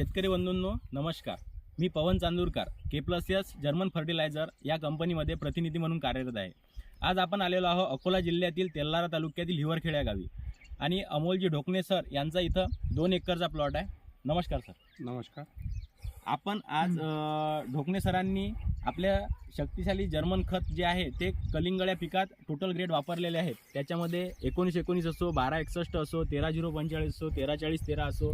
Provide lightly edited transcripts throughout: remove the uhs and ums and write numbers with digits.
शेतकरी बंधूंनो नमस्कार. मी पवन Chandurkar K+S German fertiliser या कंपनीमध्ये प्रतिनिधी म्हणून कार्यरत आहे. आज आपण आलेलो आहोत अकोला जिल्ह्यातील तेल्हारा तालुक्यातील हिवरखेड या गावी आणि अमोलजी ढोकणे सर यांचा इथं 2 एकरचा प्लॉट आहे. नमस्कार सर. नमस्कार. आपण आज ढोकणे सरांनी आपल्या शक्तिशाली जर्मन खत जे आहे ते कलिंगड या पिकात टोटल ग्रेड वापरलेले आहेत. त्याच्यामध्ये 19-19 असो, 12-61 असो, 13-0-45 असो, 13-40-13 असो,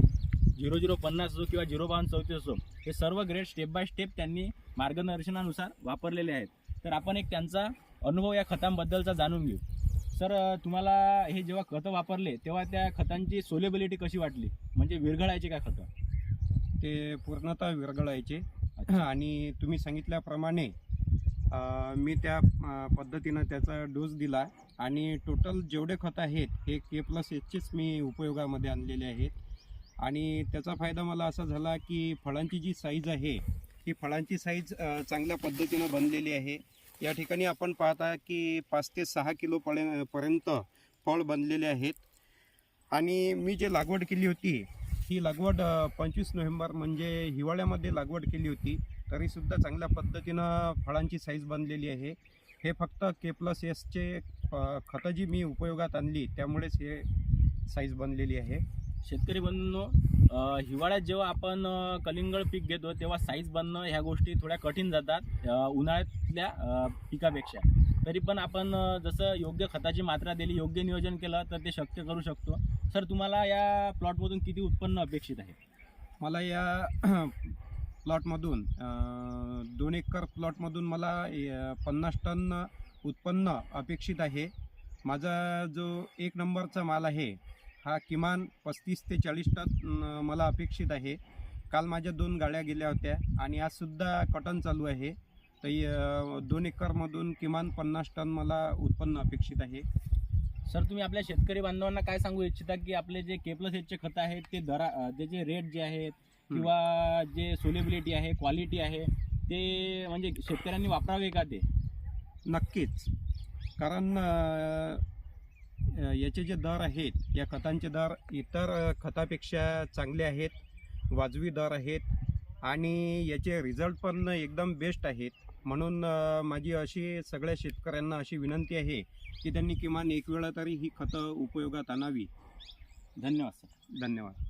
00-50 असो किंवा 0-52-34 असो, हे सर्व ग्रेड स्टेप बाय स्टेप त्यांनी मार्गदर्शनानुसार वापरलेले आहेत. तर आपण एक त्यांचा अनुभव या खतांबद्दलचा जाणून घेऊ. सर, तुम्हाला हे जेव्हा खतं वापरले तेव्हा त्या खतांची सोलेबिलिटी कशी वाटली, म्हणजे विरघळायचे का खतं? ते पूर्णतः विरघळायचे आणि तुम्ही सांगितल्याप्रमाणे मी त्या पद्धतीनं त्याचा डोस दिला आणि टोटल जेवढे खतं आहेत हे K+Sचेच मी उपयोगामध्ये आणलेले आहेत. आणि त्याचा फायदा मला असा झाला की फळांची जी साईज आहे ही फळांची साईज चांगल्या पद्धतीनं बनलेली आहे. या ठिकाणी आपण पाहता की 5 ते 6 किलो पर्यंत फळ बनलेले आहेत. आणि मी जे लागवड केली होती ही लागवड 25 नोव्हेंबर म्हणजे हिवाळ्यामध्ये लागवड केली होती, तरीसुद्धा चांगल्या पद्धतीनं फळांची साईज बनलेली आहे. हे फक्त K+Sचे खतं जी मी उपयोगात आणली त्यामुळेच हे साईज बनलेली आहे. शेतकरी बंधूंनो, हिवाळ्यात जेव्हा आपण कलिंगड पीक घेतो तेव्हा साईज बनणं ह्या गोष्टी थोड्या कठीण जातात उन्हाळ्यातल्या पिकापेक्षा. तरी पण आपण जसं योग्य खताची मात्रा दिली, योग्य नियोजन केलं तर ते शक्य करू शकतो. सर, तुम्हाला या प्लॉटमधून किती उत्पन्न अपेक्षित आहे? मला या प्लॉटमधून 2 एकर प्लॉटमधून मला 50 टन उत्पन्न अपेक्षित आहे. माझा जो 1 नंबरचा माल आहे हा किमान 35 ते 40 टन मला अपेक्षित आहे. काल माझ्या 2 गाड्या गेल्या होत्या आणि आजसुद्धा कटन चालू आहे. तर 2 एकरमधून किमान 50 टन मला उत्पन्न अपेक्षित आहे. सर, तुम्ही आपल्या शेतकरी बांधवांना काय सांगू इच्छिता की आपले जे K+Sचे खतं आहेत ते त्याचे रेट जे आहेत किंवा जे सोलेबिलिटी आहे, क्वालिटी आहे, ते म्हणजे शेतकऱ्यांनी वापरावे का ते? नक्कीच. कारण याचे जे दर आहेत या खतांचे दर इतर खतापेक्षा चांगले आहेत, वाजवी दर आहेत आणि याचे रिझल्ट पण एकदम बेस्ट आहेत. म्हणून माझी अशी सगळ्या शेतकऱ्यांना अशी विनंती आहे की त्यांनी किमान 1 वेळा तरी ही खतं उपयोगात आणावी. धन्यवाद सर. धन्यवाद.